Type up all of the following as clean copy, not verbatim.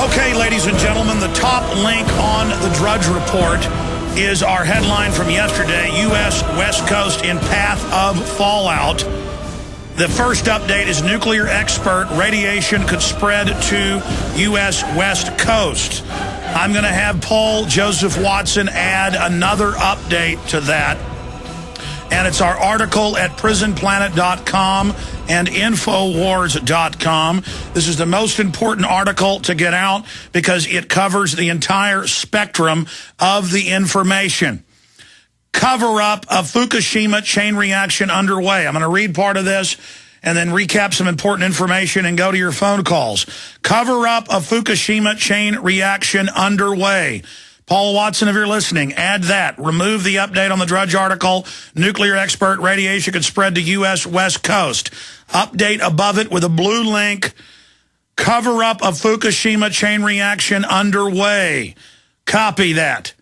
Okay, ladies and gentlemen, the top link on the Drudge Report is our headline from yesterday, U.S. West Coast in path of fallout. The first update is nuclear expert, radiation could spread to U.S. West Coast. I'm going to have Paul Joseph Watson add another update to that. And it's our article at prisonplanet.com and Infowars.com. This is the most important article to get out because it covers the entire spectrum of the information. Cover-up of Fukushima chain reaction underway. I'm going to read part of this and then recap some important information and go to your phone calls. Cover-up of Fukushima chain reaction underway. Paul Watson, if you're listening, add that. Remove the update on the Drudge article. Nuclear expert, radiation could spread to U.S. West Coast. Update above it with a blue link. Cover-up of Fukushima chain reaction underway. Copy that.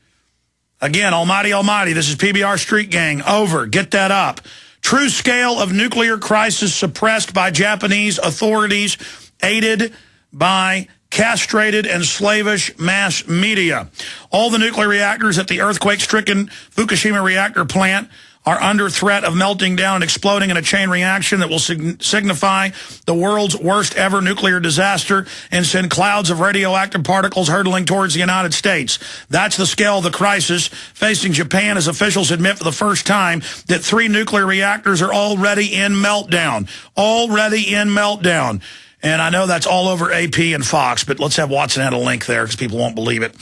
Again, almighty, this is PBR Street Gang. Over. Get that up. True scale of nuclear crisis suppressed by Japanese authorities, aided by castrated and slavish mass media. All the nuclear reactors at the earthquake-stricken Fukushima reactor plant are under threat of melting down and exploding in a chain reaction that will signify the world's worst ever nuclear disaster and send clouds of radioactive particles hurtling towards the United States. That's the scale of the crisis facing Japan, as officials admit for the first time that 3 nuclear reactors are already in meltdown. Already in meltdown. And I know that's all over AP and Fox, but let's have Watson add a link there because people won't believe it.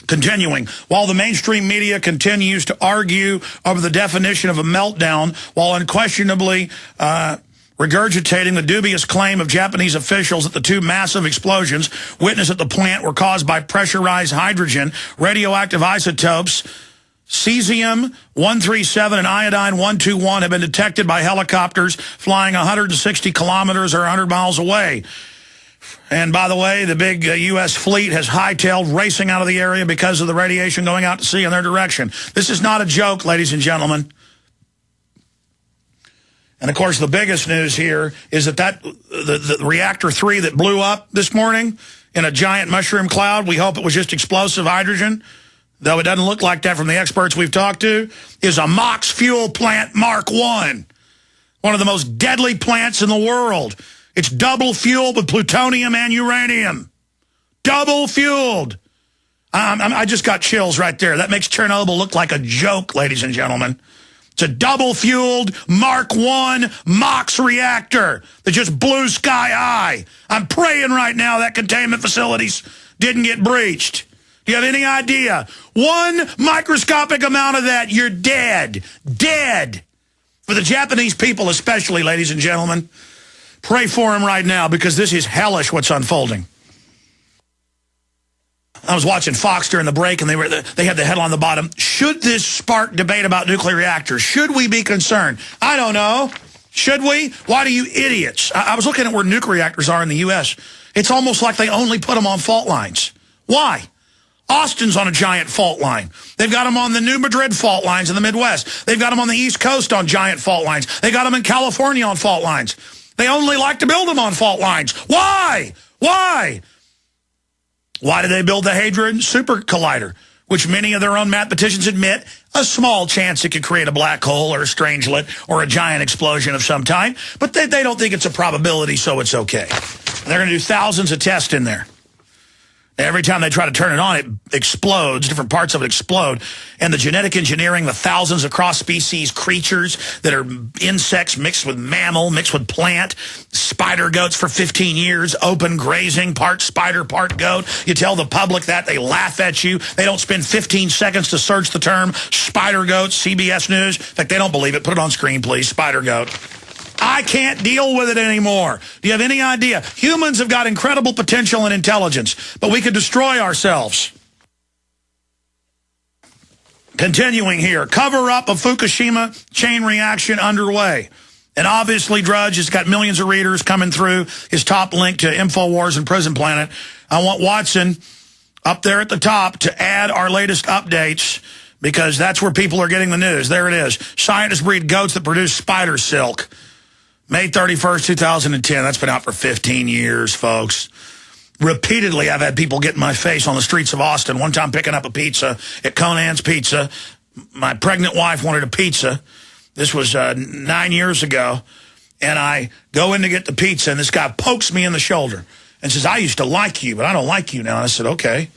Continuing, while the mainstream media continues to argue over the definition of a meltdown, while unquestionably regurgitating the dubious claim of Japanese officials that the 2 massive explosions witnessed at the plant were caused by pressurized hydrogen, radioactive isotopes, cesium-137 and iodine-121 have been detected by helicopters flying 160 kilometers or 100 miles away. And by the way, the big U.S. fleet has hightailed racing out of the area because of the radiation going out to sea in their direction. This is not a joke, ladies and gentlemen. And, of course, the biggest news here is that the reactor 3 that blew up this morning in a giant mushroom cloud, we hope it was just explosive hydrogen, though it doesn't look like that from the experts we've talked to, is a MOX fuel plant Mark I, one of the most deadly plants in the world. It's double fueled with plutonium and uranium. Double fueled. I just got chills right there. That makes Chernobyl look like a joke, ladies and gentlemen. It's a double fueled Mark I MOX reactor that just blew sky high. I'm praying right now that containment facilities didn't get breached. Do you have any idea? 1 microscopic amount of that, you're dead. Dead. For the Japanese people especially, ladies and gentlemen. Pray for them right now because this is hellish what's unfolding. I was watching Fox during the break and they had the headline on the bottom, should this spark debate about nuclear reactors? Should we be concerned? I don't know. Should we? Why do you idiots? I was looking at where nuclear reactors are in the U.S. It's almost like they only put them on fault lines. Why? Austin's on a giant fault line. They've got them on the New Madrid fault lines in the Midwest. They've got them on the East Coast on giant fault lines. They got them in California on fault lines. They only like to build them on fault lines. Why? Why? Why did they build the Hadron Super Collider, which many of their own mathematicians admit a small chance it could create a black hole or a strangelet or a giant explosion of some type, but they don't think it's a probability, so it's okay. They're going to do thousands of tests in there. Every time they try to turn it on, it explodes. Different parts of it explode. And the genetic engineering, the thousands of cross-species creatures that are insects mixed with mammal, mixed with plant, spider goats for 15 years, open grazing, part spider, part goat. You tell the public that, they laugh at you. They don't spend 15 seconds to search the term spider goat, CBS News. In fact, they don't believe it. Put it on screen, please, spider goat. I can't deal with it anymore. Do you have any idea? Humans have got incredible potential and intelligence, but we could destroy ourselves. Continuing here, cover-up of Fukushima chain reaction underway. And obviously, Drudge has got millions of readers coming through his top link to Infowars and Prison Planet. I want Watson up there at the top to add our latest updates because that's where people are getting the news. There it is. Scientists breed goats that produce spider silk. May 31st, 2010. That's been out for 15 years, folks. Repeatedly, I've had people get in my face on the streets of Austin. One time picking up a pizza at Conan's Pizza. My pregnant wife wanted a pizza. This was 9 years ago. And I go in to get the pizza, and this guy pokes me in the shoulder and says, I used to like you, but I don't like you now. And I said, okay.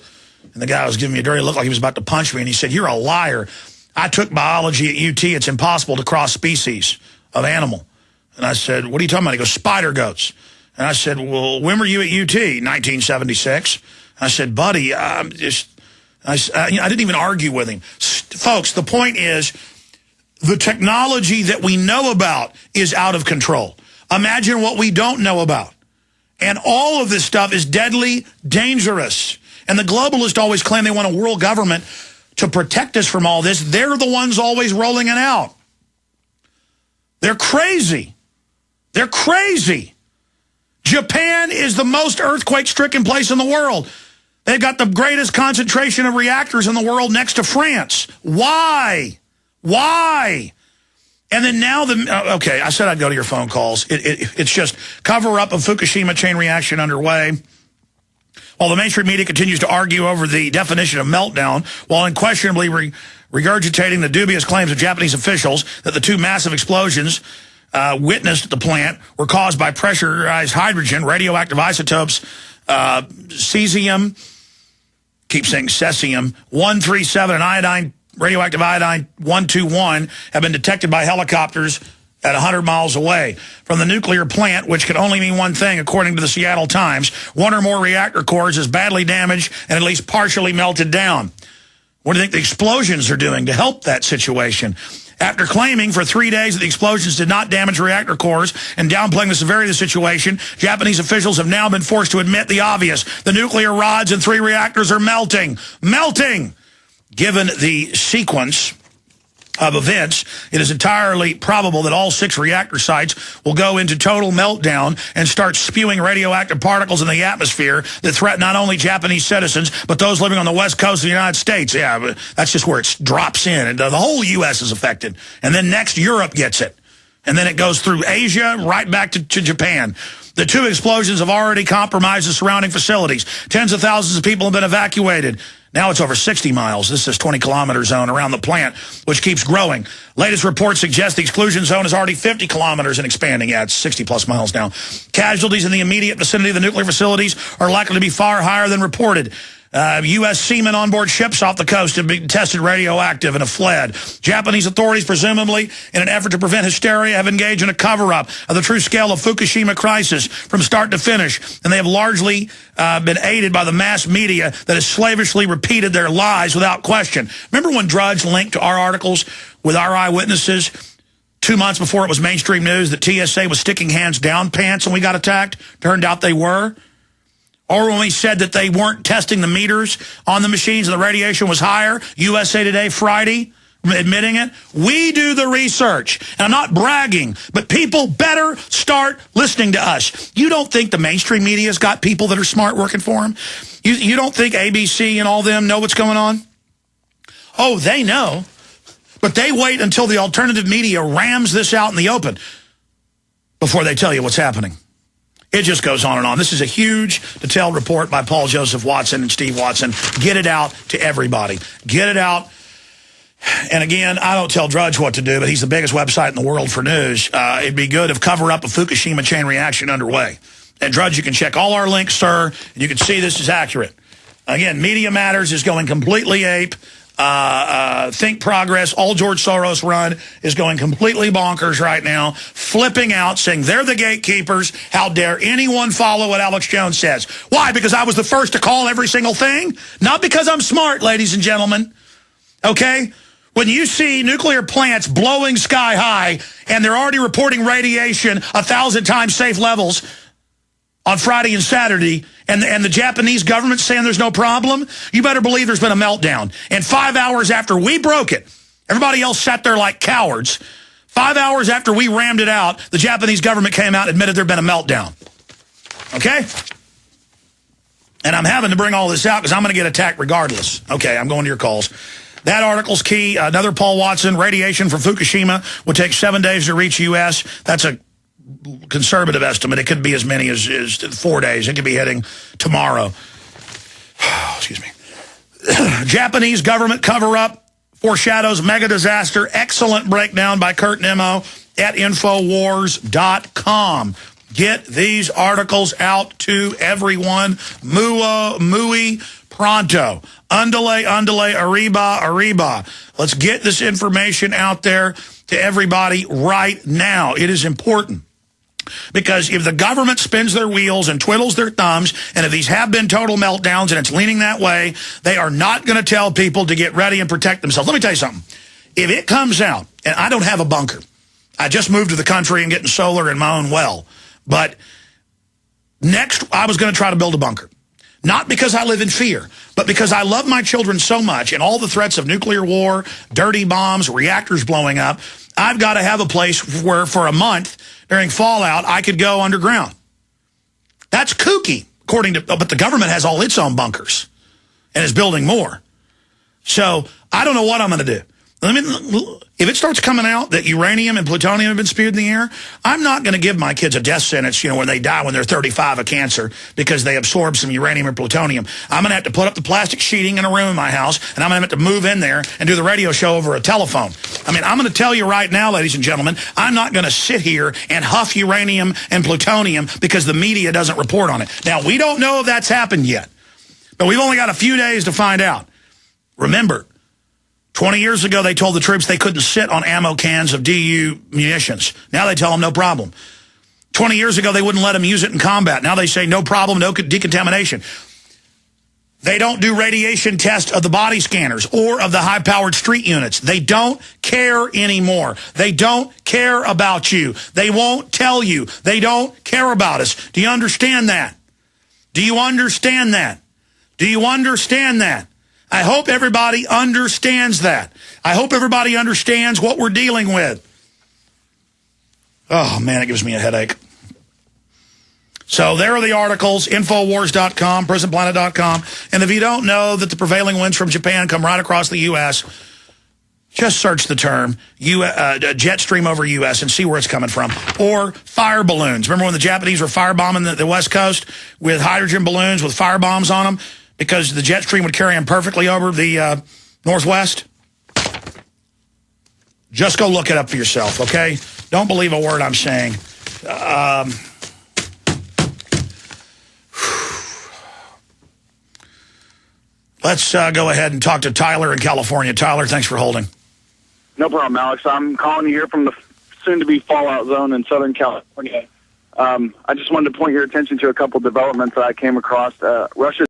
And the guy was giving me a dirty look like he was about to punch me. And he said, you're a liar. I took biology at UT. It's impossible to cross species of animal. And I said, what are you talking about? He goes, spider goats. And I said, well, when were you at UT? 1976. I said, buddy, I didn't even argue with him. Folks, the point is, the technology that we know about is out of control. Imagine what we don't know about. And all of this stuff is deadly dangerous. And the globalists always claim they want a world government to protect us from all this. They're the ones always rolling it out. They're crazy. They're crazy. Japan is the most earthquake-stricken place in the world. They've got the greatest concentration of reactors in the world next to France. Why? Why? And then now okay, I said I'd go to your phone calls. It's just cover-up of Fukushima chain reaction underway. While the mainstream media continues to argue over the definition of meltdown, while unquestionably regurgitating the dubious claims of Japanese officials that the two massive explosions witnessed at the plant were caused by pressurized hydrogen, radioactive isotopes, cesium, keep saying cesium, 137, and iodine, radioactive iodine 121 have been detected by helicopters at 100 miles away from the nuclear plant, which could only mean one thing, according to the Seattle Times. One or more reactor cores is badly damaged and at least partially melted down. What do you think the explosions are doing to help that situation? After claiming for 3 days that the explosions did not damage reactor cores and downplaying the severity of the situation, Japanese officials have now been forced to admit the obvious. The nuclear rods in 3 reactors are melting. Melting! Given the sequence of events, it is entirely probable that all 6 reactor sites will go into total meltdown and start spewing radioactive particles in the atmosphere that threaten not only Japanese citizens, but those living on the west coast of the United States. Yeah, but that's just where it drops in. And the whole U.S. is affected. And then next, Europe gets it. And then it goes through Asia, right back to Japan. The 2 explosions have already compromised the surrounding facilities. Tens of thousands of people have been evacuated. Now it's over 60 miles. This is 20-kilometer zone around the plant, which keeps growing. Latest reports suggest the exclusion zone is already 50 kilometers and expanding. Yeah, it's 60-plus miles now. Casualties in the immediate vicinity of the nuclear facilities are likely to be far higher than reported. U.S. seamen on board ships off the coast have been tested radioactive and have fled. Japanese authorities, presumably in an effort to prevent hysteria, have engaged in a cover-up of the true scale of Fukushima crisis from start to finish. And they have largely been aided by the mass media that has slavishly repeated their lies without question. Remember when Drudge linked to our articles with our eyewitnesses 2 months before it was mainstream news that TSA was sticking hands down pants and we got attacked? Turned out they were. Or when we said that they weren't testing the meters on the machines and the radiation was higher, USA Today Friday, admitting it. We do the research. And I'm not bragging, but people better start listening to us. You don't think the mainstream media's got people that are smart working for them? You don't think ABC and all them know what's going on? Oh, they know. But they wait until the alternative media rams this out in the open before they tell you what's happening. It just goes on and on. This is a huge, detailed report by Paul Joseph Watson and Steve Watson. Get it out to everybody. Get it out. And again, I don't tell Drudge what to do, but he's the biggest website in the world for news. It'd be good if cover-up of Fukushima chain reaction underway. And Drudge, you can check all our links, sir, and you can see this is accurate. Again, Media Matters is going completely ape. Think Progress, all George Soros run, is going completely bonkers right now, flipping out, saying they're the gatekeepers. How dare anyone follow what Alex Jones says? Why? Because I was the first to call every single thing? Not because I'm smart, ladies and gentlemen. Okay? When you see nuclear plants blowing sky high and they're already reporting radiation 1,000 times safe levels on Friday and Saturday, and the Japanese government saying there's no problem, you better believe there's been a meltdown. And 5 hours after we broke it, everybody else sat there like cowards. 5 hours after we rammed it out, the Japanese government came out and admitted there'd been a meltdown. Okay? And I'm having to bring all this out because I'm going to get attacked regardless. Okay, I'm going to your calls. That article's key. Another Paul Watson, radiation from Fukushima would take 7 days to reach U.S. That's a conservative estimate, it could be as many as 4 days. It could be hitting tomorrow. Excuse me. Japanese government cover-up foreshadows mega disaster. Excellent breakdown by Kurt Nimmo at Infowars.com. Get these articles out to everyone. Muy pronto. Andale, arriba. Let's get this information out there to everybody right now. It is important. Because if the government spins their wheels and twiddles their thumbs, and if these have been total meltdowns and it's leaning that way, they are not going to tell people to get ready and protect themselves. Let me tell you something. If it comes out, and I don't have a bunker. I just moved to the country and getting solar in my own well. But next, I was going to try to build a bunker. Not because I live in fear, but because I love my children so much, and all the threats of nuclear war, dirty bombs, reactors blowing up, I've got to have a place where for a month during fallout I could go underground. That's kooky, but the government has all its own bunkers and is building more. So I don't know what I'm going to do. If it starts coming out that uranium and plutonium have been spewed in the air, I'm not going to give my kids a death sentence, when they die when they're 35 of cancer because they absorb some uranium or plutonium. I'm going to have to put up the plastic sheeting in a room in my house, and I'm going to have to move in there and do the radio show over a telephone. I'm going to tell you right now, ladies and gentlemen, I'm not going to sit here and huff uranium and plutonium because the media doesn't report on it. Now, we don't know if that's happened yet, but we've only got a few days to find out. Remember, 20 years ago, they told the troops they couldn't sit on ammo cans of DU munitions. Now they tell them no problem. 20 years ago, they wouldn't let them use it in combat. Now they say no problem, no decontamination. They don't do radiation tests of the body scanners or of the high-powered street units. They don't care anymore. They don't care about you. They won't tell you. They don't care about us. Do you understand that? Do you understand that? Do you understand that? I hope everybody understands that. I hope everybody understands what we're dealing with. Oh, man, it gives me a headache. So there are the articles, Infowars.com, PrisonPlanet.com. And if you don't know that the prevailing winds from Japan come right across the U.S., just search the term jet stream over U.S. and see where it's coming from. Or fire balloons. Remember when the Japanese were firebombing the West Coast with hydrogen balloons with fire bombs on them? Because the jet stream would carry them perfectly over the Northwest? Just go look it up for yourself, okay? Don't believe a word I'm saying. Let's go ahead and talk to Tyler in California. Tyler, thanks for holding. No problem, Alex. I'm calling you here from the soon-to-be fallout zone in Southern California. I just wanted to point your attention to a couple developments that I came across. Russia